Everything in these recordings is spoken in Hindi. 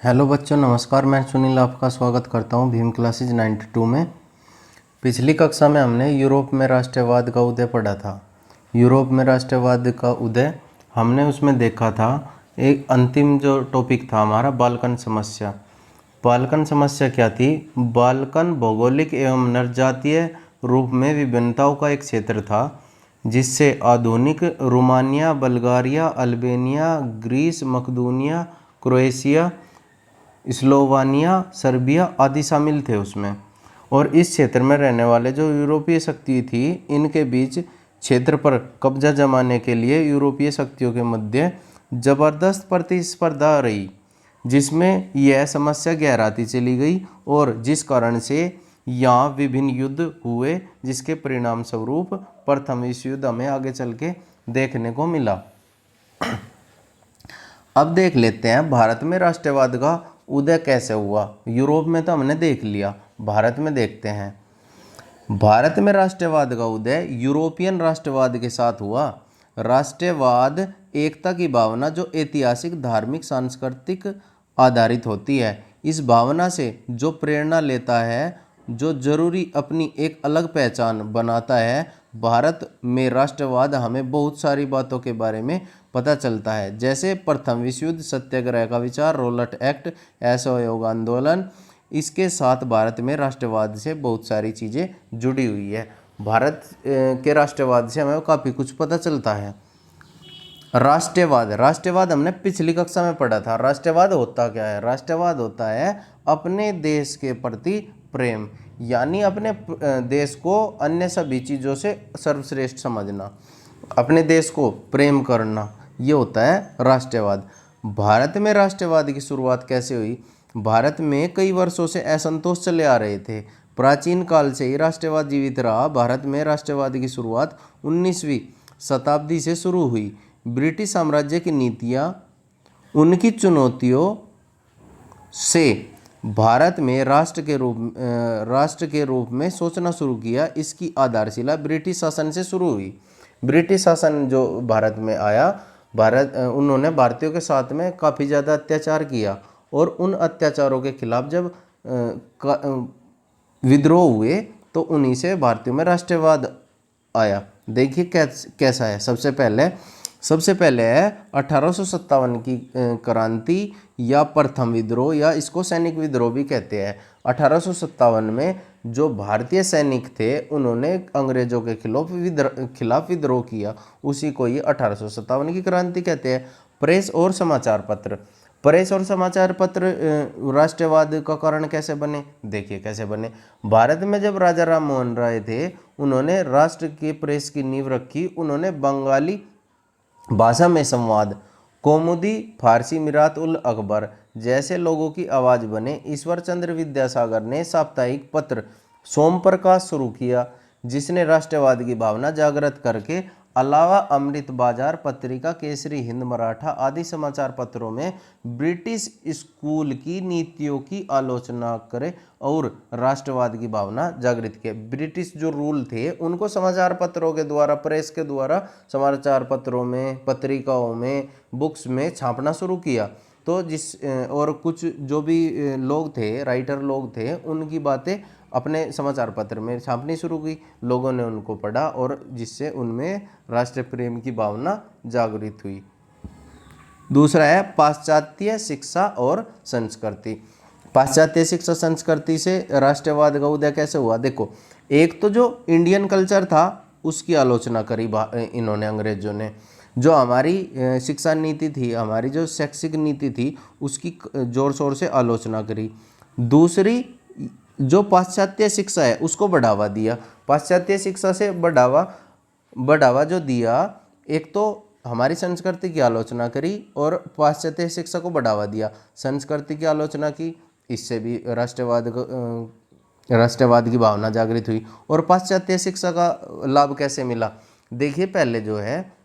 हेलो बच्चों, नमस्कार। मैं सुनील आपका स्वागत करता हूं भीम क्लासेज 92 में। पिछली कक्षा में हमने यूरोप में राष्ट्रवाद का उदय पढ़ा था। यूरोप में राष्ट्रवाद का उदय हमने उसमें देखा था। एक अंतिम जो टॉपिक था हमारा, बाल्कन समस्या। बाल्कन समस्या क्या थी? बाल्कन भौगोलिक एवं नरजातीय रूप में विभिन्नताओं का एक क्षेत्र था जिससे आधुनिक रोमानिया, बल्गारिया, अल्बेनिया, ग्रीस, मकदूनिया, क्रोएशिया, स्लोवानिया, सर्बिया आदि शामिल थे उसमें। और इस क्षेत्र में रहने वाले जो यूरोपीय शक्ति थी, इनके बीच क्षेत्र पर कब्जा जमाने के लिए यूरोपीय शक्तियों के मध्य जबरदस्त प्रतिस्पर्धा रही, जिसमें यह समस्या गहराती चली गई और जिस कारण से यहाँ विभिन्न युद्ध हुए, जिसके परिणाम स्वरूप प्रथम विश्व युद्ध हमें आगे चल के देखने को मिला। अब देख लेते हैं भारत में राष्ट्रवाद का उदय कैसे हुआ। यूरोप में तो हमने देख लिया, भारत में देखते हैं। भारत में राष्ट्रवाद का उदय यूरोपियन राष्ट्रवाद के साथ हुआ। राष्ट्रवाद एकता की भावना जो ऐतिहासिक, धार्मिक, सांस्कृतिक आधारित होती है। इस भावना से जो प्रेरणा लेता है, जो जरूरी अपनी एक अलग पहचान बनाता है। भारत में राष्ट्रवाद हमें बहुत सारी बातों के बारे में पता चलता है, जैसे प्रथम विश्व युद्ध, सत्याग्रह का विचार, रोलट एक्ट, असहयोग आंदोलन। इसके साथ भारत में राष्ट्रवाद से बहुत सारी चीज़ें जुड़ी हुई है। भारत के राष्ट्रवाद से हमें काफ़ी कुछ पता चलता है। राष्ट्रवाद हमने पिछली कक्षा में पढ़ा था। राष्ट्रवाद होता क्या है? राष्ट्रवाद होता है अपने देश के प्रति प्रेम, यानी अपने देश को अन्य सभी चीज़ों से सर्वश्रेष्ठ समझना, अपने देश को प्रेम करना, ये होता है राष्ट्रवाद। भारत में राष्ट्रवाद की शुरुआत कैसे हुई? भारत में कई वर्षों से असंतोष चले आ रहे थे। प्राचीन काल से ही राष्ट्रवाद जीवित रहा। भारत में राष्ट्रवाद की शुरुआत 19वीं शताब्दी से शुरू हुई। ब्रिटिश साम्राज्य की नीतियाँ, उनकी चुनौतियों से भारत में राष्ट्र के रूप में सोचना शुरू किया। इसकी आधारशिला ब्रिटिश शासन से शुरू हुई। ब्रिटिश शासन जो भारत में आया, उन्होंने भारतीयों के साथ में काफ़ी ज़्यादा अत्याचार किया और उन अत्याचारों के खिलाफ जब विद्रोह हुए तो उन्हीं से भारतीयों में राष्ट्रवाद आया। देखिए कैसा है। सबसे पहले है 1857 की क्रांति या प्रथम विद्रोह, या इसको सैनिक विद्रोह भी कहते हैं। 1857 में जो भारतीय सैनिक थे, उन्होंने अंग्रेजों के खिलाफ विद्रोह किया। उसी को ही 1857 की क्रांति कहते हैं। प्रेस और समाचार पत्र राष्ट्रवाद का कारण कैसे बने? देखिए कैसे बने। भारत में जब राजा राम मोहन राय थे, उन्होंने राष्ट्र के प्रेस की नींव रखी। उन्होंने बंगाली भाषा में संवाद, कौमुदी, फारसी, मिरात उल अकबर जैसे लोगों की आवाज़ बने। ईश्वर चंद्र विद्यासागर ने साप्ताहिक पत्र सोमप्रकाश शुरू किया, जिसने राष्ट्रवाद की भावना जागृत करके अलावा अमृत बाजार पत्रिका, केसरी हिंद, मराठा आदि समाचार पत्रों में ब्रिटिश स्कूल की नीतियों की आलोचना करे और राष्ट्रवाद की भावना जागृत किया। ब्रिटिश जो रूल थे, उनको समाचार पत्रों के द्वारा, प्रेस के द्वारा, समाचार पत्रों में, पत्रिकाओं में, बुक्स में छापना शुरू किया। तो और कुछ जो भी लोग थे, राइटर लोग थे, उनकी बातें अपने समाचार पत्र में छापनी शुरू की। लोगों ने उनको पढ़ा और जिससे उनमें राष्ट्र प्रेम की भावना जागृत हुई। दूसरा है पाश्चात्य शिक्षा और संस्कृति। पाश्चात्य शिक्षा संस्कृति से राष्ट्रवाद का उदय कैसे हुआ? देखो, एक तो जो इंडियन कल्चर था उसकी आलोचना करी इन्होंने, अंग्रेजों ने। जो हमारी शिक्षा नीति थी, हमारी जो शैक्षिक नीति थी, उसकी जोर शोर से आलोचना करी। दूसरी, जो पाश्चात्य शिक्षा है उसको बढ़ावा दिया। पाश्चात्य शिक्षा से बढ़ावा जो दिया, एक तो हमारी संस्कृति की आलोचना करी और पाश्चात्य शिक्षा को बढ़ावा दिया। संस्कृति की आलोचना की, इससे भी राष्ट्रवाद की भावना जागृत हुई। और पाश्चात्य शिक्षा का लाभ कैसे मिला? देखिए, पहले जो है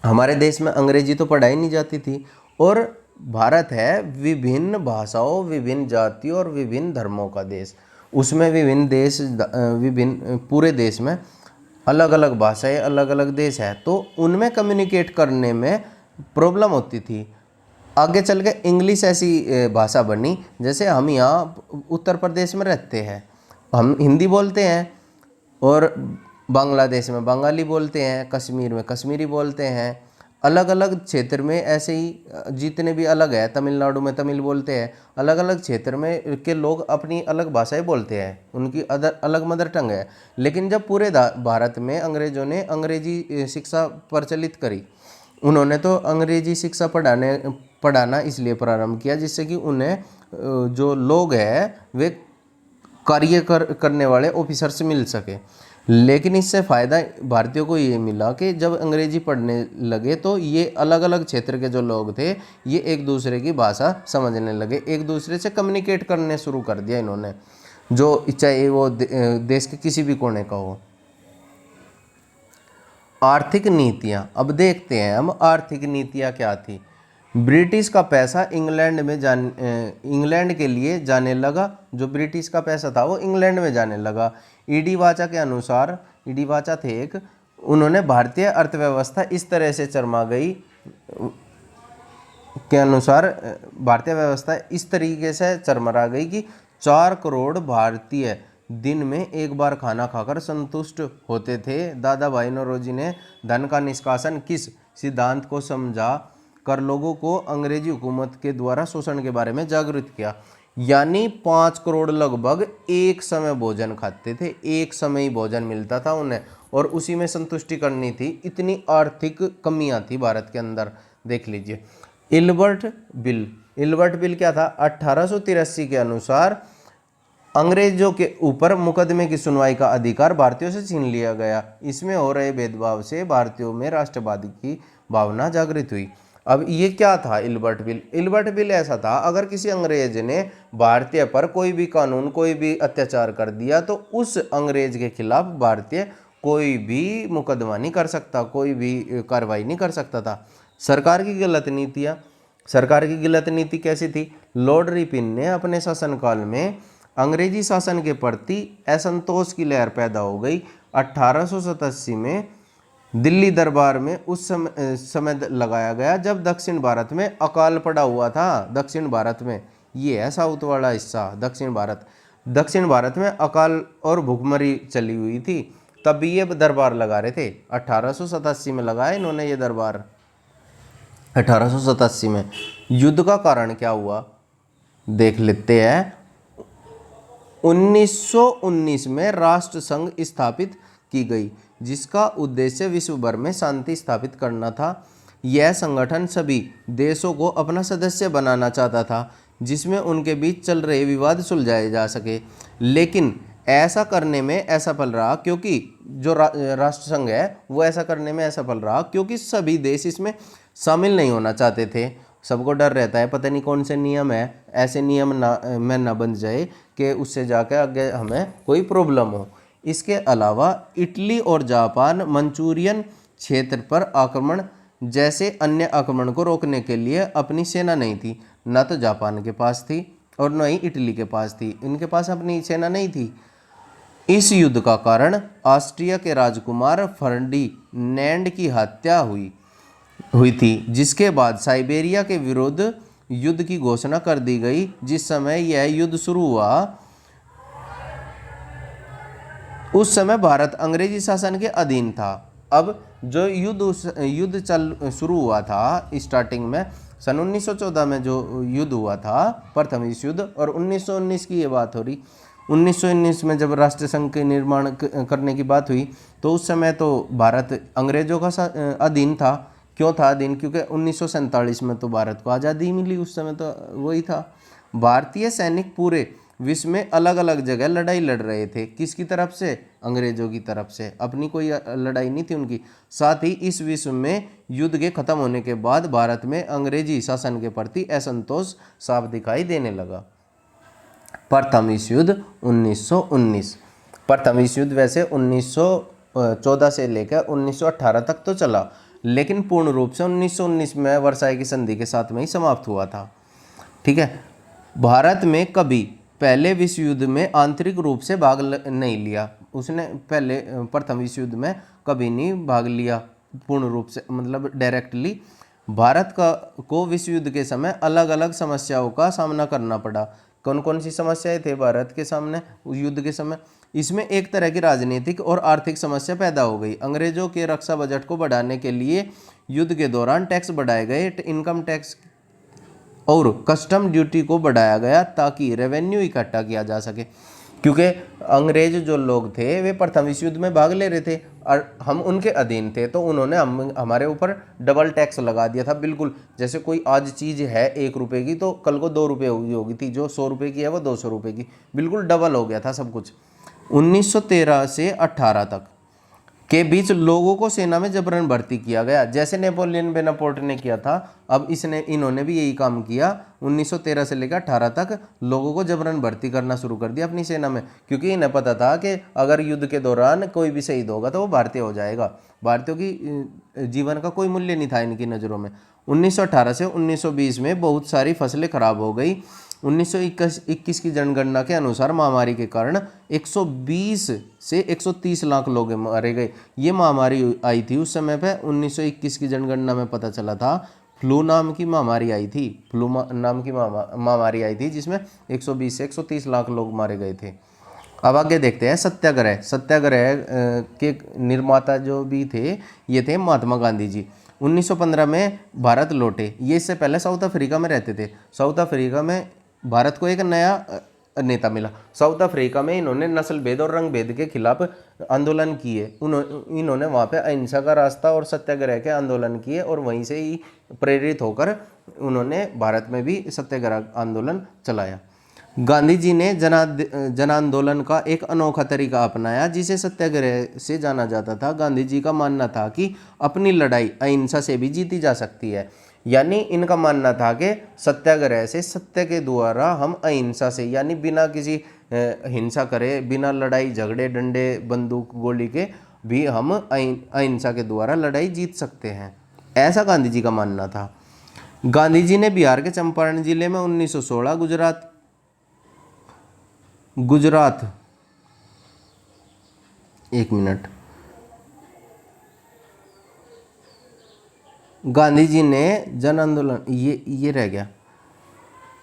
हमारे देश में अंग्रेजी तो पढ़ाई नहीं जाती थी, और भारत है विभिन्न भाषाओं, विभिन्न जातियों और विभिन्न धर्मों का देश। उसमें विभिन्न पूरे देश में अलग अलग भाषाएं, अलग अलग देश है, तो उनमें कम्युनिकेट करने में प्रॉब्लम होती थी। आगे चल के इंग्लिश ऐसी भाषा बनी, जैसे हम यहाँ उत्तर प्रदेश में रहते हैं, हम हिंदी बोलते हैं, और बांग्लादेश में बंगाली बोलते हैं, कश्मीर में कश्मीरी बोलते हैं। अलग अलग क्षेत्र में ऐसे ही जितने भी अलग है, तमिलनाडु में तमिल बोलते हैं, अलग अलग क्षेत्र में के लोग अपनी अलग भाषाएं बोलते हैं, उनकी अलग मदर टंग है। लेकिन जब पूरे भारत में अंग्रेजों ने अंग्रेजी शिक्षा प्रचलित करी, उन्होंने तो अंग्रेजी शिक्षा पढ़ाना इसलिए प्रारंभ किया जिससे कि उन्हें जो लोग हैं वे करने वाले ऑफिसर्स मिल सके। लेकिन इससे फ़ायदा भारतीयों को ये मिला कि जब अंग्रेजी पढ़ने लगे तो ये अलग अलग क्षेत्र के जो लोग थे ये एक दूसरे की भाषा समझने लगे, एक दूसरे से कम्युनिकेट करने शुरू कर दिया इन्होंने, जो चाहे वो देश के किसी भी कोने का हो। आर्थिक नीतियाँ, अब देखते हैं हम आर्थिक नीतियाँ क्या थी। ब्रिटिश का पैसा इंग्लैंड के लिए जाने लगा, जो ब्रिटिश का पैसा था वो इंग्लैंड में जाने लगा। ईडी वाचा के अनुसार, ईडी वाचा थे एक, उन्होंने भारतीय अर्थव्यवस्था इस तरह से चरमा गई के अनुसार भारतीय व्यवस्था इस तरीके से चरमरा गई कि 4 करोड़ भारतीय दिन में एक बार खाना खाकर संतुष्ट होते थे। दादा भाई नौरोजी ने धन का निष्कासन किस सिद्धांत को समझा कर लोगों को अंग्रेजी हुकूमत के द्वारा शोषण के बारे में जागरूक किया। यानी 5 करोड़ लगभग एक समय भोजन खाते थे, एक समय ही भोजन मिलता था उन्हें और उसी में संतुष्टि करनी थी। इतनी आर्थिक कमियां थी भारत के अंदर। देख लीजिए इल्बर्ट बिल क्या था? 1883 के अनुसार अंग्रेजों के ऊपर मुकदमे की सुनवाई का अधिकार भारतीयों से छीन लिया गया। इसमें हो रहे भेदभाव से भारतीयों में राष्ट्रवाद की भावना जागृत हुई। अब ये क्या था इल्बर्ट बिल? इल्बर्ट बिल ऐसा था, अगर किसी अंग्रेज ने भारतीय पर कोई भी कानून, कोई भी अत्याचार कर दिया तो उस अंग्रेज के खिलाफ भारतीय कोई भी मुकदमा नहीं कर सकता, कोई भी कार्रवाई नहीं कर सकता था। सरकार की गलत नीतियाँ, सरकार की गलत नीति कैसी थी? लॉर्ड रिपिन ने अपने शासनकाल में अंग्रेजी शासन के प्रति असंतोष की लहर पैदा हो गई। 1887 में दिल्ली दरबार में उस समय लगाया गया जब दक्षिण भारत में अकाल पड़ा हुआ था। दक्षिण भारत में, ये है साउथ वाला हिस्सा दक्षिण भारत में अकाल और भुखमरी चली हुई थी, तब ये दरबार लगा रहे थे। 1887 में लगाया इन्होंने ये दरबार। 1887 में युद्ध का कारण क्या हुआ देख लेते हैं। 1919 में राष्ट्र संघ स्थापित की गई जिसका उद्देश्य विश्व भर में शांति स्थापित करना था। यह संगठन सभी देशों को अपना सदस्य बनाना चाहता था जिसमें उनके बीच चल रहे विवाद सुलझाए जा सके। लेकिन ऐसा करने में असफल रहा क्योंकि जो राष्ट्र संघ है वो ऐसा करने में असफल रहा क्योंकि सभी देश इसमें शामिल नहीं होना चाहते थे। सबको डर रहता है पता नहीं कौन से नियम है, ऐसे नियम ना बन जाए कि उससे जाकर आगे हमें कोई प्रॉब्लम हो। इसके अलावा इटली और जापान मंचूरियन क्षेत्र पर आक्रमण जैसे अन्य आक्रमण को रोकने के लिए अपनी सेना नहीं थी। न तो जापान के पास थी और न ही इटली के पास थी, इनके पास अपनी सेना नहीं थी। इस युद्ध का कारण ऑस्ट्रिया के राजकुमार फर्डिनैंड की हत्या हुई थी, जिसके बाद साइबेरिया के विरुद्ध युद्ध की घोषणा कर दी गई। जिस समय यह युद्ध शुरू हुआ उस समय भारत अंग्रेजी शासन के अधीन था। अब जो युद्ध शुरू हुआ था स्टार्टिंग में सन 1914 में जो युद्ध हुआ था प्रथम विश्व युद्ध, और 1919 की ये बात हो रही। 1919 में जब राष्ट्र संघ के निर्माण करने की बात हुई तो उस समय तो भारत अंग्रेजों का अधीन था। क्यों था अधीन? क्योंकि 1947 में तो भारत को आज़ादी मिली, उस समय तो वही था। भारतीय सैनिक पूरे विश्व में अलग अलग जगह लड़ाई लड़ रहे थे। किसकी तरफ से? अंग्रेजों की तरफ से। अपनी कोई लड़ाई नहीं थी उनकी। साथ ही इस विश्व में युद्ध के खत्म होने के बाद भारत में अंग्रेजी शासन के प्रति असंतोष साफ दिखाई देने लगा। प्रथम विश्व युद्ध 1919। प्रथम विश्व युद्ध वैसे 1914 से लेकर 1918 तक तो चला, लेकिन पूर्ण रूप से 1919 में वर्साई की संधि के साथ में ही समाप्त हुआ था। ठीक है। भारत में कभी पहले विश्व युद्ध में आंतरिक रूप से भाग नहीं लिया। उसने पहले प्रथम विश्व युद्ध में कभी नहीं भाग लिया पूर्ण रूप से, मतलब डायरेक्टली। भारत का को विश्व युद्ध के समय अलग अलग समस्याओं का सामना करना पड़ा। कौन कौन सी समस्याएं थे भारत के सामने उस युद्ध के समय? इसमें एक तरह की राजनीतिक और आर्थिक समस्या पैदा हो गई। अंग्रेजों के रक्षा बजट को बढ़ाने के लिए युद्ध के दौरान टैक्स बढ़ाए गए, इनकम टैक्स और कस्टम ड्यूटी को बढ़ाया गया ताकि रेवेन्यू इकट्ठा किया जा सके, क्योंकि अंग्रेज जो लोग थे वे प्रथम विश्व युद्ध में भाग ले रहे थे और हम उनके अधीन थे, तो उन्होंने हमारे ऊपर डबल टैक्स लगा दिया था। बिल्कुल जैसे कोई आज चीज़ है 1 रुपये की तो कल को 2 रुपये होगी थी, जो 100 रुपये की है वो 200 रुपये की, बिल्कुल डबल हो गया था सब कुछ। 1913 से 18 तक के बीच लोगों को सेना में जबरन भर्ती किया गया, जैसे नेपोलियन बोनापार्ट ने किया था। अब इन्होंने भी यही काम किया। 1913 से लेकर 18 तक लोगों को जबरन भर्ती करना शुरू कर दिया अपनी सेना में, क्योंकि इन्हें पता था कि अगर युद्ध के दौरान कोई भी शहीद होगा तो वो भारतीय हो जाएगा। भारतीयों की जीवन का कोई मूल्य नहीं था इनकी नज़रों में। 1918 से 1920 में बहुत सारी फसलें खराब हो गई। 1921 की जनगणना के अनुसार महामारी के कारण 120 से 130 लाख लोग मारे गए। ये महामारी आई थी उस समय पे। 1921 की जनगणना में पता चला था फ्लू नाम की महामारी आई थी, फ्लू नाम की महामारी आई थी जिसमें 120 से 130 लाख लोग मारे गए थे। अब आगे देखते हैं सत्याग्रह। सत्याग्रह के निर्माता जो भी थे ये थे महात्मा गांधी जी। 1915 में भारत लौटे। ये इससे पहले साउथ अफ्रीका में रहते थे। साउथ अफ्रीका में भारत को एक नया नेता मिला। साउथ अफ्रीका में इन्होंने नस्ल भेद और रंग भेद के खिलाफ आंदोलन किए। इन्होंने वहाँ पे अहिंसा का रास्ता और सत्याग्रह के आंदोलन किए और वहीं से ही प्रेरित होकर उन्होंने भारत में भी सत्याग्रह आंदोलन चलाया। गांधी जी ने जन आंदोलन का एक अनोखा तरीका अपनाया जिसे सत्याग्रह से जाना जाता था। गांधी जी का मानना था कि अपनी लड़ाई अहिंसा से भी जीती जा सकती है। यानी इनका मानना था कि सत्याग्रह से, सत्य के द्वारा हम अहिंसा से, यानी बिना किसी हिंसा करे, बिना लड़ाई झगड़े डंडे बंदूक गोली के भी हम अहिंसा के द्वारा लड़ाई जीत सकते हैं, ऐसा गांधी जी का मानना था। गांधी जी ने बिहार के चंपारण जिले में 1916 गुजरात एक मिनट गांधी जी ने जन आंदोलन ये रह गया।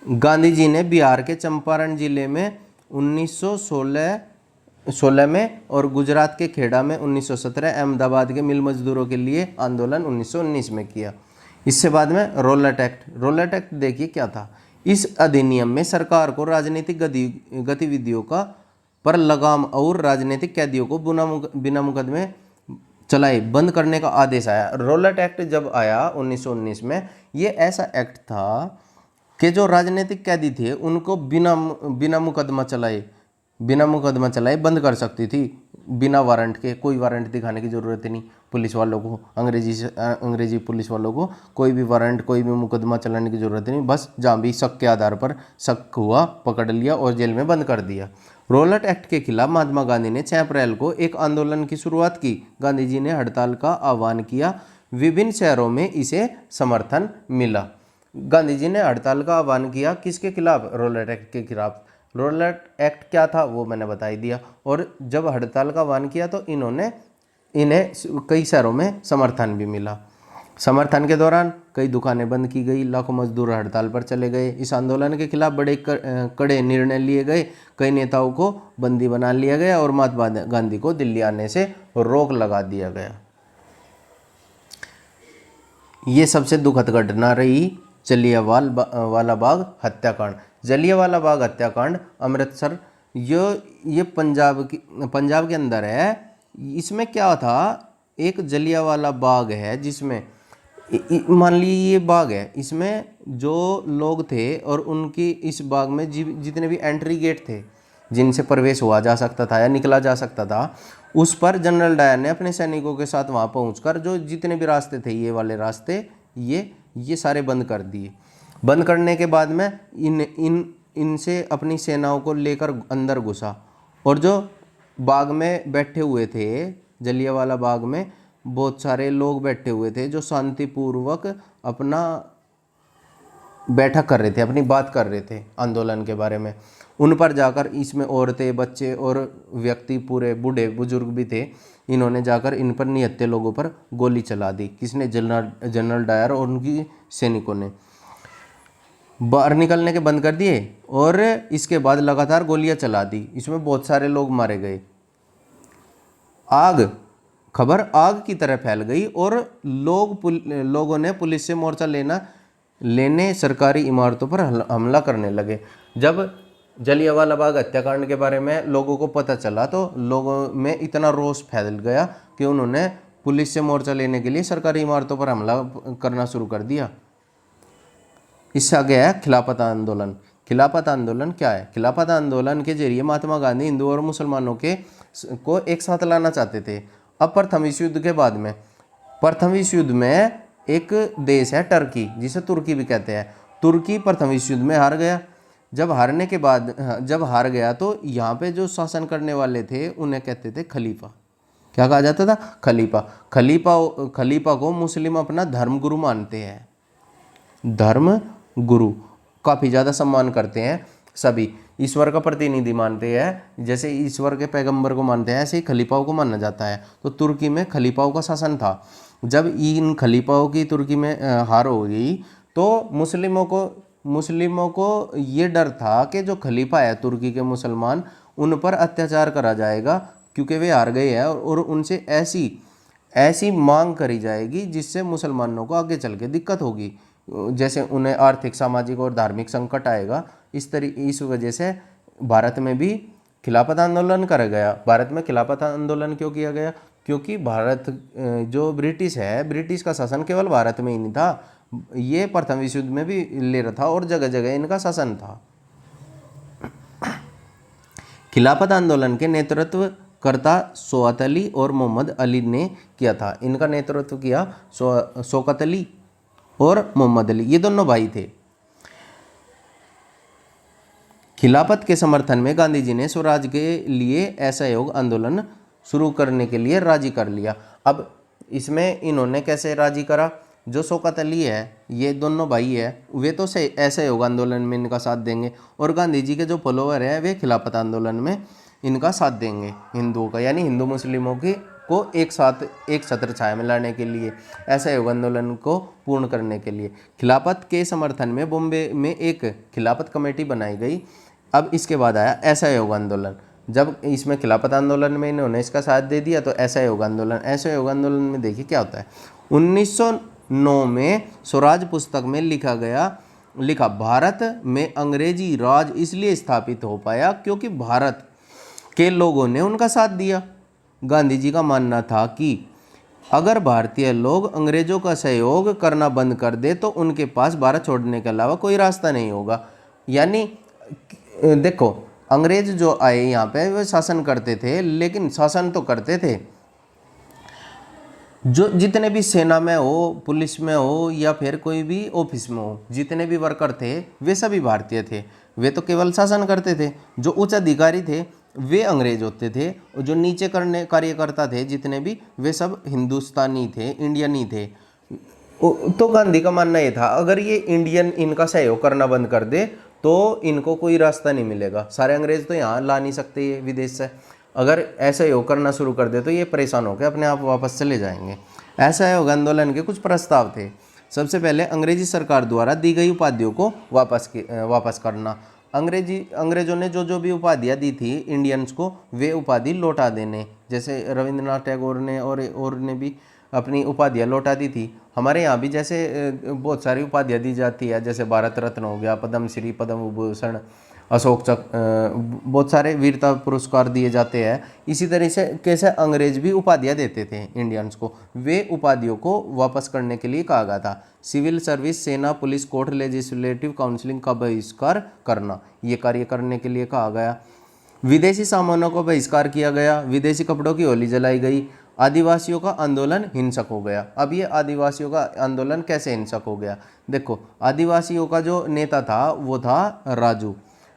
गांधी जी ने बिहार के चंपारण जिले में 1916 में और गुजरात के खेड़ा में 1917, अहमदाबाद के मिल मजदूरों के लिए आंदोलन 1919 में किया। इससे बाद में रोलेट एक्ट। रोलेट एक्ट देखिए क्या था। इस अधिनियम में सरकार को राजनीतिक गतिविधियों का पर लगाम और राजनीतिक कैदियों को बिना मुकदमे चलाए बंद करने का आदेश आया। रोलेट एक्ट जब आया 1919 में, ये ऐसा एक्ट था कि जो राजनीतिक कैदी थे उनको बिना मुकदमा चलाए बंद कर सकती थी, बिना वारंट के। कोई वारंट दिखाने की ज़रूरत ही नहीं पुलिस वालों को, अंग्रेजी पुलिस वालों को कोई भी वारंट, कोई भी मुकदमा चलाने की ज़रूरत नहीं। बस जहाँ भी शक के आधार पर शक हुआ पकड़ लिया और जेल में बंद कर दिया। रोलेट एक्ट के खिलाफ महात्मा गांधी ने 6 अप्रैल को एक आंदोलन की शुरुआत की। गांधी जी ने हड़ताल का आह्वान किया। विभिन्न शहरों में इसे समर्थन मिला। गांधी जी ने हड़ताल का आह्वान किया किसके खिलाफ? रोलेट एक्ट के खिलाफ। रोलेट एक्ट क्या था वो मैंने बता ही दिया। और जब हड़ताल का आह्वान किया तो इन्हें कई शहरों में समर्थन भी मिला। समर्थन के दौरान कई दुकानें बंद की गई, लाखों मजदूर हड़ताल पर चले गए। इस आंदोलन के खिलाफ बड़े कड़े निर्णय लिए गए। कई नेताओं को बंदी बना लिया गया और महात्मा गांधी को दिल्ली आने से रोक लगा दिया गया। ये सबसे दुखद घटना रही जलियांवाला बाग हत्याकांड। जलियांवाला बाग हत्याकांड अमृतसर, ये पंजाब के अंदर है। इसमें क्या था, एक जलियांवाला बाग है जिसमें मान लीजिए ये बाग है, इसमें जो लोग थे और उनकी इस बाग में जितने भी एंट्री गेट थे जिनसे प्रवेश हुआ जा सकता था या निकला जा सकता था, उस पर जनरल डायर ने अपने सैनिकों के साथ वहाँ पहुँचकर जो जितने भी रास्ते थे, ये वाले रास्ते ये सारे बंद कर दिए। बंद करने के बाद में इनसे अपनी सेनाओं को लेकर अंदर घुसा और जो बाग में बैठे हुए थे, जलियांवाला बाग में बहुत सारे लोग बैठे हुए थे जो शांतिपूर्वक अपना बैठक कर रहे थे, अपनी बात कर रहे थे आंदोलन के बारे में। उन पर जाकर इसमें औरतें, बच्चे और व्यक्ति, पूरे बूढ़े बुजुर्ग भी थे, इन्होंने जाकर इन पर निहत्थे लोगों पर गोली चला दी। किसने? जनरल डायर और उनकी सैनिकों ने। बाहर निकलने के बंद कर दिए और इसके बाद लगातार गोलियां चला दी। इसमें बहुत सारे लोग मारे गए। खबर आग की तरह फैल गई और लोगों ने पुलिस से मोर्चा लेने सरकारी इमारतों पर हमला करने लगे। जब जलियांवाला बाग हत्याकांड के बारे में लोगों को पता चला तो लोगों में इतना रोष फैल गया कि उन्होंने पुलिस से मोर्चा लेने के लिए सरकारी इमारतों पर हमला करना शुरू कर दिया। इससे आगे है खिलाफत आंदोलन। खिलाफत आंदोलन क्या है? खिलाफत आंदोलन के जरिए महात्मा गांधी हिंदू और मुसलमानों को एक साथ लाना चाहते थे। अब प्रथम विश्व युद्ध के बाद में, प्रथम विश्व युद्ध में एक देश है टर्की, जिसे तुर्की भी कहते हैं। तुर्की प्रथम विश्व युद्ध में हार गया। जब हार गया तो यहाँ पे जो शासन करने वाले थे उन्हें कहते थे खलीफा। क्या कहा जाता था? खलीफा। खलीफा को मुस्लिम अपना धर्म गुरु मानते हैं। धर्म गुरु काफ़ी ज़्यादा सम्मान करते हैं। सभी ईश्वर का प्रतिनिधि मानते हैं। जैसे ईश्वर के पैगंबर को मानते हैं, ऐसे ही खलीफाओं को माना जाता है। तो तुर्की में खलीफाओं का शासन था। जब इन खलीफाओं की तुर्की में हार हो गई तो मुस्लिमों को ये डर था कि जो खलीफा है तुर्की के मुसलमान, उन पर अत्याचार करा जाएगा क्योंकि वे हार गए हैं, और उनसे ऐसी मांग करी जाएगी जिससे मुसलमानों को आगे चल के दिक्कत होगी, जैसे उन्हें आर्थिक, सामाजिक और धार्मिक संकट आएगा। इस वजह से भारत में भी खिलाफत आंदोलन करा गया। भारत में खिलाफत आंदोलन क्यों किया गया? क्योंकि भारत जो ब्रिटिश है, ब्रिटिश का शासन केवल भारत में ही नहीं था, ये प्रथम विश्व युद्ध में भी ले रहा था और जगह जगह इनका शासन था। खिलाफत आंदोलन के नेतृत्व करता शौकत अली और मोहम्मद अली ने किया था। इनका नेतृत्व किया शौकत अली और मोहम्मद अली, ये दोनों भाई थे। खिलाफत के समर्थन में गांधी जी ने स्वराज के लिए असहयोग आंदोलन शुरू करने के लिए राजी कर लिया। अब इसमें इन्होंने कैसे राजी करा? जो शौकत अली है, ये दोनों भाई है, वे तो असहयोग आंदोलन में इनका साथ देंगे, और गांधी जी के जो फॉलोअर हैं वे खिलाफत आंदोलन में इनका साथ देंगे, हिंदुओं का, यानी हिंदू मुस्लिमों को एक साथ एक छत्र छाया में लाने के लिए, असहयोग आंदोलन को पूर्ण करने के लिए। खिलाफत के समर्थन में बॉम्बे में एक खिलाफत कमेटी बनाई गई। अब इसके बाद आया असहयोग आंदोलन। जब इसमें खिलाफत आंदोलन में इन्होंने इसका साथ दे दिया तो असहयोग आंदोलन में देखिए क्या होता है। 1909 में स्वराज पुस्तक में लिखा भारत में अंग्रेजी राज इसलिए स्थापित हो पाया क्योंकि भारत के लोगों ने उनका साथ दिया। गांधी जी का मानना था कि अगर भारतीय लोग अंग्रेजों का सहयोग करना बंद कर दे तो उनके पास भारत छोड़ने के अलावा कोई रास्ता नहीं होगा। यानी देखो, अंग्रेज जो आए यहाँ पे वे शासन करते थे, लेकिन शासन तो करते थे, जो जितने भी सेना में हो, पुलिस में हो, या फिर कोई भी ऑफिस में हो, जितने भी वर्कर थे वे सभी भारतीय थे। वे तो केवल शासन करते थे। जो उच्च अधिकारी थे वे अंग्रेज होते थे, और जो नीचे कार्यकर्ता थे जितने भी, वे सब हिंदुस्तानी थे, इंडियन ही थे। तो गांधी का मानना ये था अगर ये इंडियन इनका सहयोग करना बंद कर दे तो इनको कोई रास्ता नहीं मिलेगा। सारे अंग्रेज तो यहाँ ला नहीं सकते ये विदेश से, अगर ऐसा योग करना शुरू कर दे तो ये परेशान होकर अपने आप वापस चले जाएंगे। ऐसा योग आंदोलन के कुछ प्रस्ताव थे। सबसे पहले अंग्रेजी सरकार द्वारा दी गई उपाधियों को वापस करना। अंग्रेजों ने जो भी उपाधियाँ दी थी इंडियंस को, वे उपाधि लौटा देने। जैसे रविंद्रनाथ टैगोर ने और ने भी अपनी उपाधियाँ लौटा दी थी। हमारे यहाँ भी जैसे बहुत सारी उपाधियाँ दी जाती है, जैसे भारत रत्न हो गया, पद्म श्री, पद्म विभूषण, अशोक चक्र, बहुत सारे वीरता पुरस्कार दिए जाते हैं। इसी तरह से कैसे अंग्रेज भी उपाधियाँ देते थे इंडियंस को, वे उपाधियों को वापस करने के लिए कहा गया था। सिविल सर्विस, सेना, पुलिस, कोर्ट, लेजिस्लेटिव काउंसिलिंग का बहिष्कार करना, ये कार्य करने के लिए कहा गया। विदेशी सामानों का बहिष्कार किया गया। विदेशी कपड़ों की होली जलाई गई। आदिवासियों का आंदोलन हिंसक हो गया। अब ये आदिवासियों का आंदोलन कैसे हिंसक हो गया? देखो, आदिवासियों का जो नेता था वो था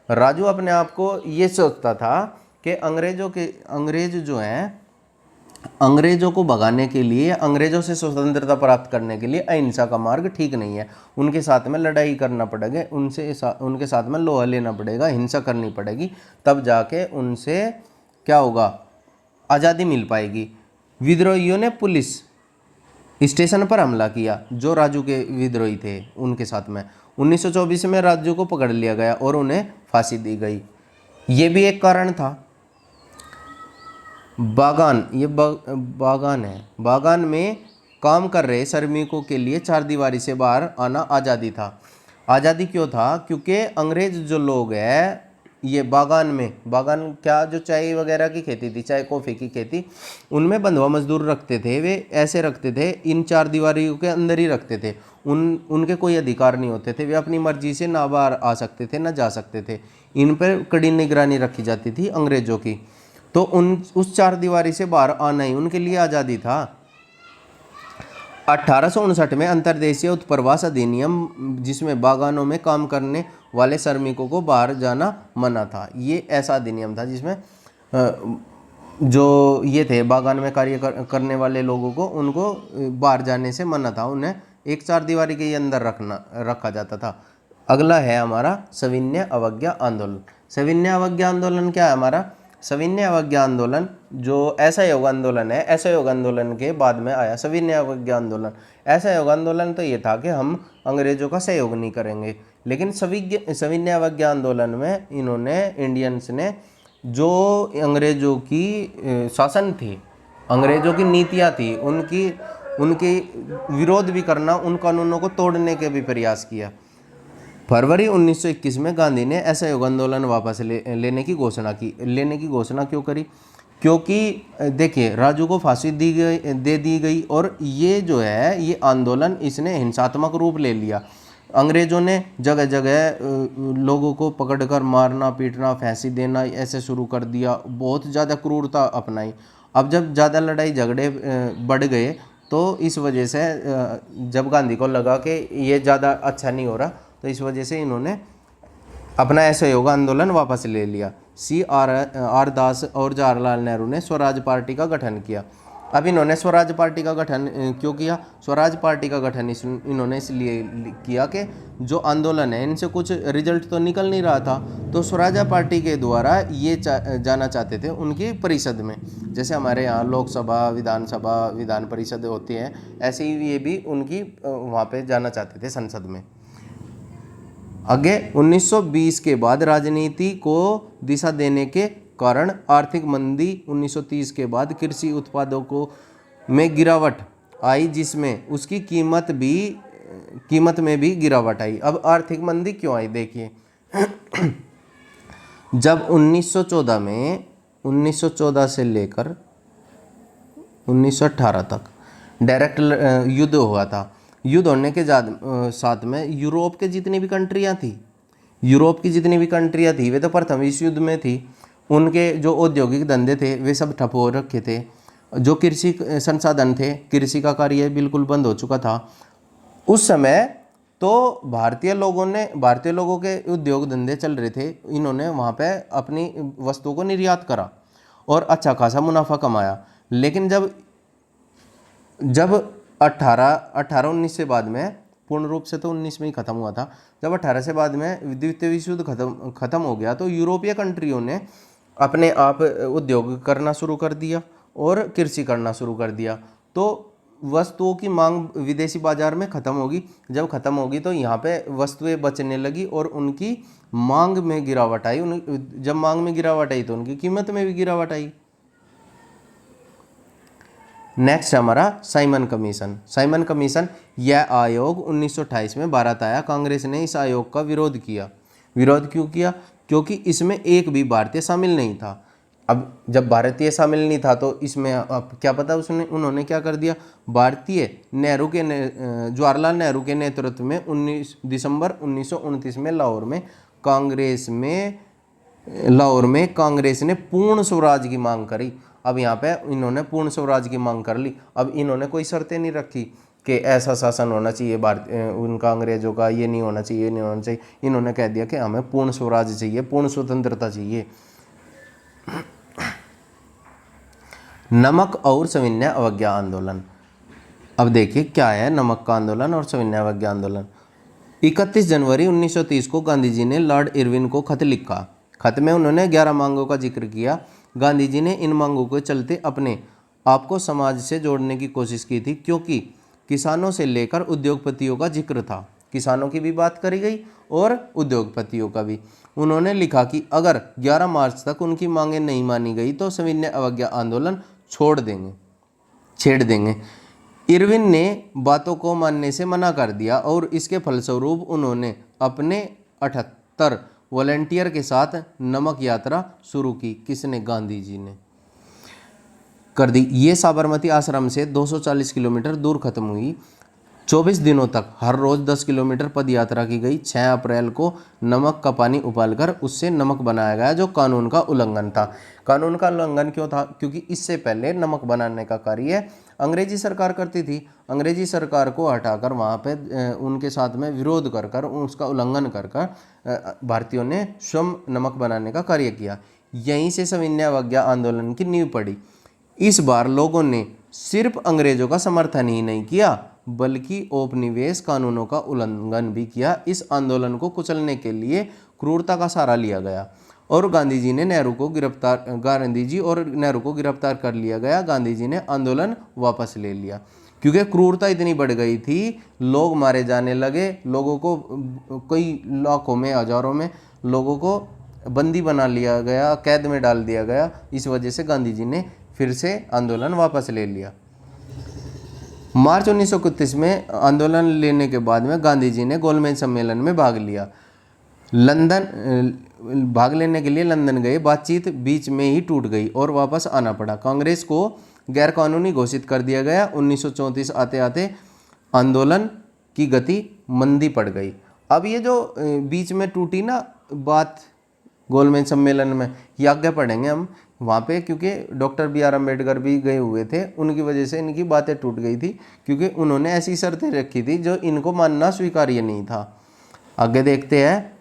राजू अपने आप को ये सोचता था कि अंग्रेज जो हैं अंग्रेजों को भगाने के लिए, अंग्रेजों से स्वतंत्रता प्राप्त करने के लिए अहिंसा का मार्ग ठीक नहीं है, उनके साथ में लड़ाई करना पड़ेगा, उनके साथ में लोहा लेना पड़ेगा, हिंसा करनी पड़ेगी, तब जाके उनसे क्या होगा, आज़ादी मिल पाएगी। विद्रोहियों ने पुलिस स्टेशन पर हमला किया, जो राजू के विद्रोही थे उनके साथ में। 1924 में राजू को पकड़ लिया गया और उन्हें फांसी दी गई। ये भी एक कारण था। बागान, ये बागान है, बागान में काम कर रहे श्रमिकों के लिए चारदीवारी से बाहर आना आज़ादी था। आज़ादी क्यों था? क्योंकि अंग्रेज जो लोग हैं, ये बागान में, बागान क्या, जो चाय वगैरह की खेती थी, चाय कॉफ़ी की खेती, उनमें बंधुआ मजदूर रखते थे, वे ऐसे रखते थे, इन चार दीवारियों के अंदर ही रखते थे, उनके कोई अधिकार नहीं होते थे, वे अपनी मर्जी से ना बाहर आ सकते थे ना जा सकते थे, इन पर कड़ी निगरानी रखी जाती थी अंग्रेजों की। तो उस चार दीवारी से बाहर आना ही उनके लिए आज़ादी था। 1859 में अंतर्देशीय उत्प्रवास अधिनियम, जिसमें बागानों में काम करने वाले श्रमिकों को बाहर जाना मना था। ये ऐसा अधिनियम था जिसमें जो ये थे बागान में कार्य करने वाले लोगों को, उनको बाहर जाने से मना था, उन्हें एक चार दीवारी के अंदर रखा जाता था। अगला है हमारा सविनय अवज्ञा आंदोलन। सविनय अवज्ञा आंदोलन क्या है हमारा? सविनय अवज्ञा आंदोलन जो असहयोग आंदोलन है, असहयोग आंदोलन के बाद में आया सविनय अवज्ञा आंदोलन। असहयोग आंदोलन तो ये था कि हम अंग्रेजों का सहयोग नहीं करेंगे, लेकिन सविनय अवज्ञा आंदोलन में इन्होंने, इंडियंस ने, जो अंग्रेजों की शासन थी, अंग्रेजों की नीतियाँ थी, उनकी विरोध भी करना, उन कानूनों को तोड़ने के भी प्रयास किया। फरवरी 1921 में गांधी ने असहयोग आंदोलन वापस लेने की घोषणा की। लेने की घोषणा क्यों करी? क्योंकि देखिए, राजू को फांसी दे दी गई, और ये जो है, ये आंदोलन इसने हिंसात्मक रूप ले लिया। अंग्रेजों ने जगह जगह लोगों को पकड़कर मारना, पीटना, फांसी देना ऐसे शुरू कर दिया, बहुत ज़्यादा क्रूरता अपनाई। अब जब ज़्यादा लड़ाई झगड़े बढ़ गए, तो इस वजह से जब गांधी को लगा कि ये ज़्यादा अच्छा नहीं हो रहा, तो इस वजह से इन्होंने अपना असहयोग आंदोलन वापस ले लिया। CR दास और जवाहरलाल नेहरू ने स्वराज पार्टी का गठन किया। अब इन्होंने स्वराज पार्टी का गठन क्यों किया? स्वराज पार्टी का गठन इन्होंने इसलिए किया कि जो आंदोलन है, इनसे कुछ रिजल्ट तो निकल नहीं रहा था, तो स्वराज पार्टी के द्वारा ये जाना चाहते थे उनकी परिषद में। जैसे हमारे यहाँ लोकसभा, विधानसभा, विधान परिषद होती हैं, ऐसे ही ये भी उनकी वहाँ पे जाना चाहते थे, संसद में। आगे 1920 के बाद राजनीति को दिशा देने के कारण आर्थिक मंदी, 1930 के बाद कृषि उत्पादों को में गिरावट आई, जिसमें उसकी कीमत में भी गिरावट आई। अब आर्थिक मंदी क्यों आई? देखिए, जब 1914 से लेकर 1918 तक डायरेक्ट युद्ध हुआ था। युद्ध होने के साथ में यूरोप के जितनी भी कंट्रियाँ थी, वे तो प्रथम विश्व युद्ध में थी। उनके जो औद्योगिक धंधे थे वे सब ठप हो रखे थे। जो कृषि संसाधन थे, कृषि का कार्य बिल्कुल बंद हो चुका था उस समय। तो भारतीय लोगों के उद्योग धंधे चल रहे थे। इन्होंने वहाँ पे अपनी वस्तुओं को निर्यात करा और अच्छा खासा मुनाफा कमाया। लेकिन जब 1819 से बाद में, पूर्ण रूप से तो 19 में ही खत्म हुआ था, जब 18 से बाद में द्वितीय विश्व युद्ध खत्म हो गया, तो यूरोपीय कंट्रियों ने अपने आप उद्योग करना शुरू कर दिया और कृषि करना शुरू कर दिया। तो वस्तुओं की मांग विदेशी बाजार में ख़त्म होगी। जब ख़त्म होगी तो यहाँ पे वस्तुएं बचने लगी और उनकी मांग में गिरावट आई। जब मांग में गिरावट आई तो उनकी कीमत में भी गिरावट आई। नेक्स्ट हमारा साइमन कमीशन। यह आयोग 1928 में भारत आया। कांग्रेस ने इस आयोग का विरोध किया। विरोध क्यों किया? क्योंकि इसमें एक भी भारतीय शामिल नहीं था। अब जब भारतीय शामिल नहीं था तो इसमें अब क्या पता उन्होंने क्या कर दिया। जवाहरलाल नेहरू के नेतृत्व में 19 दिसंबर 1929 में लाहौर में कांग्रेस ने पूर्ण स्वराज की मांग करी। अब यहाँ पे इन्होंने पूर्ण स्वराज की मांग कर ली। अब इन्होंने कोई शर्तें नहीं रखी कि ऐसा शासन होना चाहिए उनका, अंग्रेजों का ये नहीं होना चाहिए, नहीं होना चाहिए। इन्होंने कह दिया कि हमें पूर्ण स्वराज चाहिए, पूर्ण स्वतंत्रता चाहिए। नमक और सविनय अवज्ञा आंदोलन। अब देखिए क्या है नमक का आंदोलन और सविनय अवज्ञा आंदोलन। 31 जनवरी 1930 को गांधी जी ने लॉर्ड इरविन को खत लिखा। खत में उन्होंने 11 मांगों का जिक्र किया। गांधी जी ने इन मांगों के चलते अपने आप को समाज से जोड़ने की कोशिश की थी, क्योंकि किसानों से लेकर उद्योगपतियों का जिक्र था। किसानों की भी बात करी गई और उद्योगपतियों का भी। उन्होंने लिखा कि अगर 11 मार्च तक उनकी मांगें नहीं मानी गई तो सविनय अवज्ञा आंदोलन छेड़ देंगे। इरविन ने बातों को मानने से मना कर दिया और इसके फलस्वरूप उन्होंने अपने 78 वॉलंटियर के साथ नमक यात्रा शुरू की। किसने? गांधी जी ने कर दी। ये साबरमती आश्रम से 240 किलोमीटर दूर खत्म हुई। 24 दिनों तक हर रोज 10 किलोमीटर पद यात्रा की गई। 6 अप्रैल को नमक का पानी उबालकर उससे नमक बनाया गया, जो कानून का उल्लंघन था। कानून का उल्लंघन क्यों था? क्योंकि इससे पहले नमक बनाने का कार्य अंग्रेजी सरकार करती थी। अंग्रेजी सरकार को हटाकर वहाँ पे उनके साथ में विरोध कर कर उसका उल्लंघन कर कर भारतीयों ने स्वयं नमक बनाने का कार्य किया। यहीं से सविनय अवज्ञा आंदोलन की नींव पड़ी। इस बार लोगों ने सिर्फ अंग्रेजों का समर्थन ही नहीं किया, बल्कि औपनिवेश कानूनों का उल्लंघन भी किया। इस आंदोलन को कुचलने के लिए क्रूरता का सहारा लिया गया और गांधी जी और नेहरू को गिरफ्तार कर लिया गया। गांधी जी ने आंदोलन वापस ले लिया, क्योंकि क्रूरता इतनी बढ़ गई थी। लोग मारे जाने लगे, लोगों को कई लाखों में हजारों में लोगों को बंदी बना लिया गया, कैद में डाल दिया गया। इस वजह से गांधी जी ने फिर से आंदोलन वापस ले लिया। मार्च 1931 में आंदोलन लेने के बाद में गांधी जी ने गोलमेज सम्मेलन में भाग लिया। भाग लेने के लिए लंदन गए। बातचीत बीच में ही टूट गई और वापस आना पड़ा। कांग्रेस को गैरकानूनी घोषित कर दिया गया। 1934 आते आते आंदोलन की गति मंदी पड़ गई। अब ये जो बीच में टूटी ना बात गोलमेज सम्मेलन में, ये आगे पढ़ेंगे हम वहाँ पे, क्योंकि डॉक्टर बी आर अम्बेडकर भी गए हुए थे। उनकी वजह से इनकी बातें टूट गई थी, क्योंकि उन्होंने ऐसी शर्तें रखी थी जो इनको मानना स्वीकार्य नहीं था। आगे देखते हैं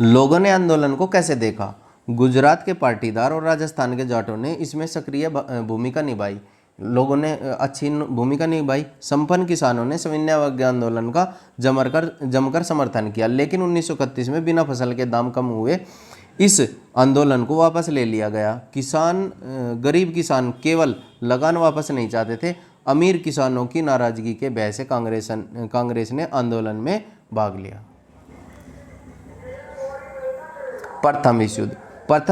लोगों ने आंदोलन को कैसे देखा। गुजरात के पाटीदार और राजस्थान के जाटों ने इसमें सक्रिय भूमिका निभाई। लोगों ने अच्छी भूमिका निभाई। संपन्न किसानों ने सविनय अवज्ञा आंदोलन का जमकर समर्थन किया, लेकिन 1931 में बिना फसल के दाम कम हुए इस आंदोलन को वापस ले लिया गया। गरीब किसान केवल लगान वापस नहीं चाहते थे। अमीर किसानों की नाराजगी के भय से कांग्रेस ने आंदोलन में भाग लिया। प्रथम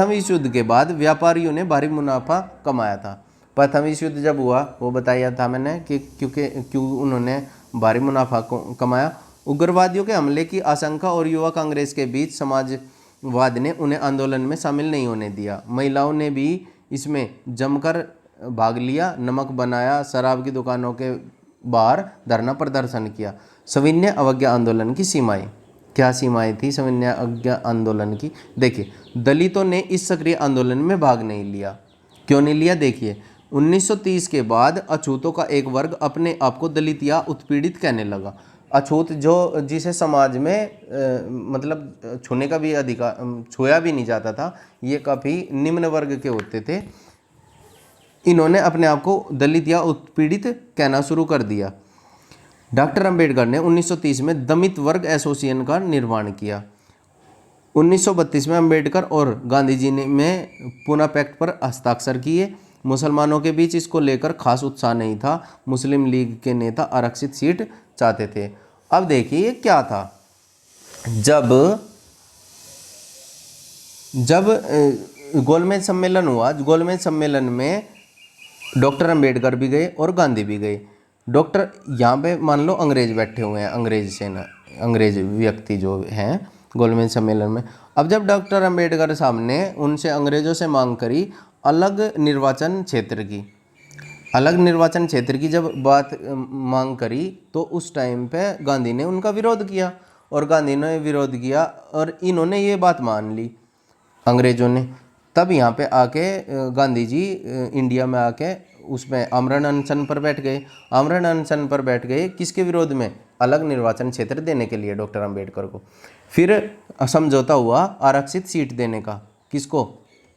विश्व युद्ध के बाद व्यापारियों ने भारी मुनाफा कमाया था। प्रथम विश्व युद्ध जब हुआ वो बताया था मैंने कि क्यों उन्होंने भारी मुनाफा कमाया। उग्रवादियों के हमले की आशंका और युवा कांग्रेस के बीच समाजवाद ने उन्हें आंदोलन में शामिल नहीं होने दिया। महिलाओं ने भी इसमें जमकर भाग लिया, नमक बनाया, शराब की दुकानों के बाहर धरना प्रदर्शन किया। सविनय अवज्ञा आंदोलन की सीमाएं, क्या सीमाएं थी सविनय अवज्ञा आंदोलन की? देखिए, दलितों ने इस सक्रिय आंदोलन में भाग नहीं लिया। क्यों नहीं लिया? देखिए, 1930 के बाद अछूतों का एक वर्ग अपने आप को दलित या उत्पीड़ित कहने लगा। अछूत जिसे समाज में मतलब छूने का भी अधिकार, छुआ भी नहीं जाता था, ये काफ़ी निम्न वर्ग के होते थे। इन्होंने अपने आप को दलित या उत्पीड़ित कहना शुरू कर दिया। डॉक्टर अंबेडकर ने 1930 में दलित वर्ग एसोसिएशन का निर्माण किया। 1932 में अंबेडकर और गांधी जी ने पूना पैक्ट पर हस्ताक्षर किए। मुसलमानों के बीच इसको लेकर खास उत्साह नहीं था। मुस्लिम लीग के नेता आरक्षित सीट चाहते थे। अब देखिए ये क्या था, जब गोलमेज सम्मेलन हुआ, गोलमेज सम्मेलन में डॉक्टर अंबेडकर भी गए और गांधी भी गए। डॉक्टर, यहाँ पे मान लो अंग्रेज बैठे हुए हैं, अंग्रेज व्यक्ति जो हैं गोलमेज सम्मेलन में। अब जब डॉक्टर अंबेडकर साहब ने उनसे अंग्रेजों से मांग करी अलग निर्वाचन क्षेत्र की जब बात मांग करी, तो उस टाइम पे गांधी ने उनका विरोध किया और इन्होंने ये बात मान ली अंग्रेजों ने। तब यहाँ पे आके गांधी जी इंडिया में आके उसमें आमरण अनशन पर बैठ गए। किसके विरोध में? अलग निर्वाचन क्षेत्र देने के लिए डॉक्टर अंबेडकर को। फिर समझौता हुआ आरक्षित सीट देने का। किसको?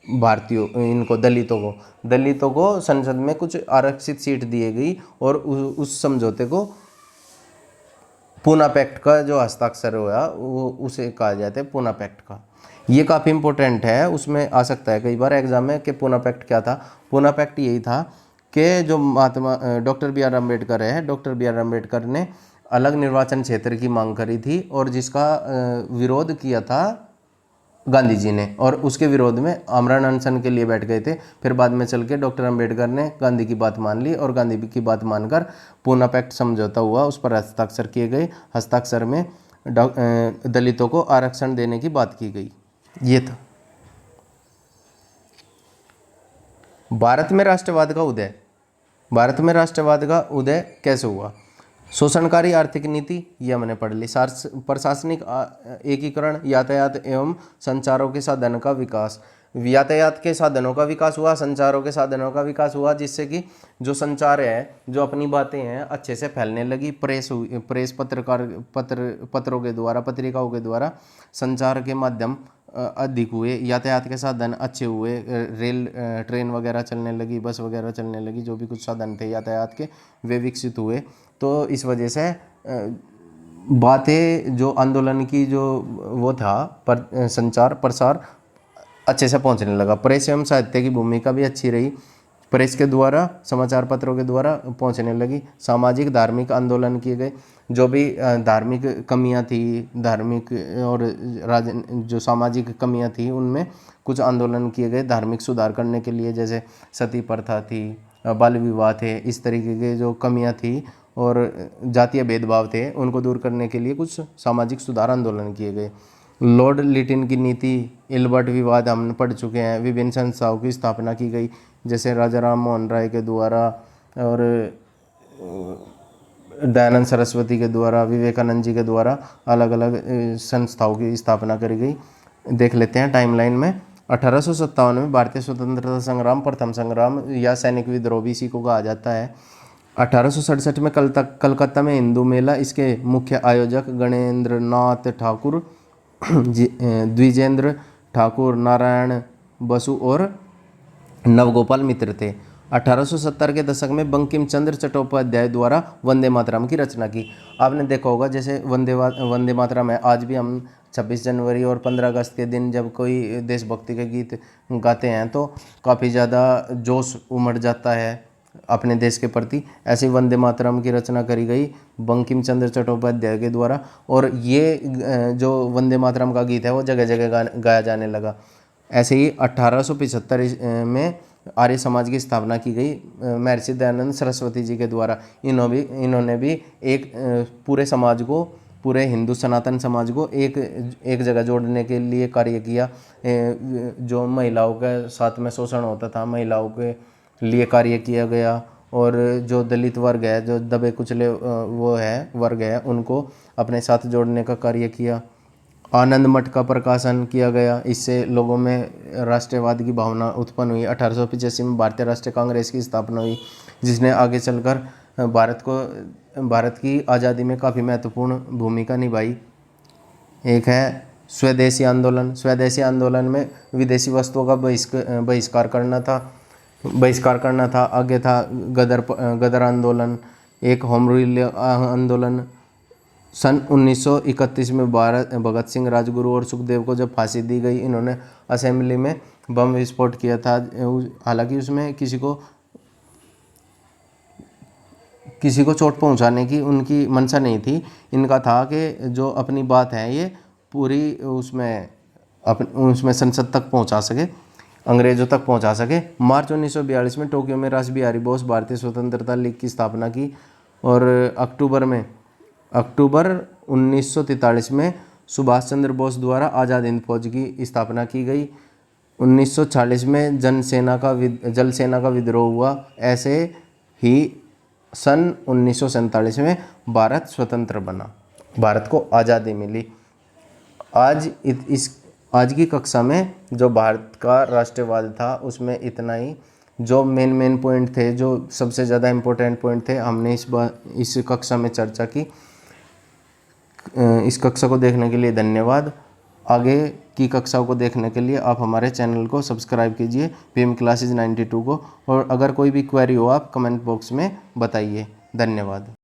भारतीयों इनको दलितों को संसद में कुछ आरक्षित सीट दी गई और उस समझौते को पूना पैक्ट का जो हस्ताक्षर हुआ वो उसे कहा जाता है पूना पैक्ट का। ये काफ़ी इंपॉर्टेंट है, उसमें आ सकता है कई बार एग्जाम में कि पूना पैक्ट क्या था। पूना पैक्ट यही था कि जो महात्मा डॉक्टर बी आर अम्बेडकर है, डॉक्टर बी आर अम्बेडकर ने अलग निर्वाचन क्षेत्र की मांग करी थी और जिसका विरोध किया था गांधी जी ने, और उसके विरोध में आमरण अनशन के लिए बैठ गए थे। फिर बाद में चल के डॉक्टर अम्बेडकर ने गांधी की बात मान ली और गांधी की बात मानकर पूना पैक्ट समझौता हुआ, उस पर हस्ताक्षर किए गए। हस्ताक्षर में दलितों को आरक्षण देने की बात की गई। ये था भारत में राष्ट्रवाद का उदय। भारत में राष्ट्रवाद का उदय कैसे हुआ? शोषणकारी आर्थिक नीति, ये हमने पढ़ ली। प्रशासनिक एकीकरण, यातायात एवं संचारों के साधन का विकास। यातायात के साधनों का विकास हुआ, संचारों के साधनों का विकास हुआ, जिससे कि जो संचार है, जो अपनी बातें हैं अच्छे से फैलने लगी। प्रेस पत्रों के द्वारा, पत्रिकाओं के द्वारा संचार के माध्यम अधिक हुए। यातायात के साधन अच्छे हुए, रेल ट्रेन वगैरह चलने लगी, बस वगैरह चलने लगी, जो भी कुछ साधन थे यातायात के वे विकसित हुए। तो इस वजह से बातें जो आंदोलन की जो वो था संचार प्रसार अच्छे से पहुंचने लगा। प्रेस एवं साहित्य की भूमिका भी अच्छी रही, प्रेस के द्वारा, समाचार पत्रों के द्वारा पहुंचने लगी। सामाजिक धार्मिक आंदोलन किए गए, जो भी धार्मिक कमियां थी, धार्मिक और जो सामाजिक कमियां थी, उनमें कुछ आंदोलन किए गए धार्मिक सुधार करने के लिए, जैसे सती प्रथा थी, बाल विवाह थे, इस तरीके के जो कमियां थी और जातीय भेदभाव थे, उनको दूर करने के लिए कुछ सामाजिक सुधार आंदोलन किए गए। लॉर्ड लिटिन की नीति, एल्बर्ट विवाद हम पढ़ चुके हैं। विभिन्न संस्थाओं की स्थापना की गई, जैसे राजा राम मोहन राय के द्वारा और दयानंद सरस्वती के द्वारा, विवेकानंद जी के द्वारा अलग अलग संस्थाओं की स्थापना करी गई। देख लेते हैं टाइमलाइन में। 1857 में भारतीय स्वतंत्रता संग्राम, प्रथम संग्राम या सैनिक विद्रोह भी इसी को कहा जाता है। 1867 में कलकत्ता में हिंदू मेला, इसके मुख्य आयोजक गणेंद्र नाथ ठाकुर, द्विजेंद्र ठाकुर, नारायण बसु और नवगोपाल मित्र थे। 1870 के दशक में बंकिम चंद्र चट्टोपाध्याय द्वारा वंदे मातरम की रचना की। आपने देखा होगा जैसे वंदे मातरम है, आज भी हम 26 जनवरी और 15 अगस्त के दिन जब कोई देशभक्ति के गीत गाते हैं तो काफ़ी ज़्यादा जोश उमड़ जाता है अपने देश के प्रति। ऐसी वंदे मातरम की रचना करी गई बंकिम चंद्र चट्टोपाध्याय के द्वारा, और ये जो वंदे मातरम का गीत है वो जगह जगह गाया जाने लगा। ऐसे ही 1875 में आर्य समाज की स्थापना की गई महर्षि दयानंद सरस्वती जी के द्वारा। इन्होंने भी एक पूरे समाज को, पूरे हिंदू सनातन समाज को एक जगह जोड़ने के लिए कार्य किया। जो महिलाओं के साथ में शोषण होता था, महिलाओं के लिए कार्य किया गया, और जो दलित वर्ग है, जो दबे कुचले वो है वर्ग है, उनको अपने साथ जोड़ने का कार्य किया। आनंद मठ का प्रकाशन किया गया, इससे लोगों में राष्ट्रवाद की भावना उत्पन्न हुई। 1885 में भारतीय राष्ट्रीय कांग्रेस की स्थापना हुई, जिसने आगे चलकर भारत की आज़ादी में काफ़ी महत्वपूर्ण भूमिका निभाई। एक है स्वदेशी आंदोलन। स्वदेशी आंदोलन में विदेशी वस्तुओं का बहिष्कार करना था। आगे था गदर आंदोलन, एक होम रूल आंदोलन। सन 1931 में भगत सिंह, राजगुरु और सुखदेव को जब फांसी दी गई, इन्होंने असेंबली में बम विस्फोट किया था। हालांकि उसमें किसी को चोट पहुंचाने की उनकी मंशा नहीं थी। इनका था कि जो अपनी बात है ये पूरी उसमें संसद तक पहुंचा सके, अंग्रेजों तक पहुंचा सके। मार्च 1942 में टोक्यो में रास बिहारी बोस भारतीय स्वतंत्रता लीग की स्थापना की, और अक्टूबर 1943 में सुभाष चंद्र बोस द्वारा आज़ाद हिंद फौज की स्थापना की गई। 1940 में जल सेना का विद्रोह हुआ। ऐसे ही सन 1947 में भारत स्वतंत्र बना, भारत को आज़ादी मिली। आज की कक्षा में जो भारत का राष्ट्रवाद था उसमें इतना ही। जो मेन पॉइंट थे, जो सबसे ज़्यादा इम्पोर्टेंट पॉइंट थे, हमने इस कक्षा में चर्चा की। इस कक्षा को देखने के लिए धन्यवाद। आगे की कक्षाओं को देखने के लिए आप हमारे चैनल को सब्सक्राइब कीजिए पीएम क्लासेज 92 को। और अगर कोई भी क्वेरी हो आप कमेंट बॉक्स में बताइए। धन्यवाद।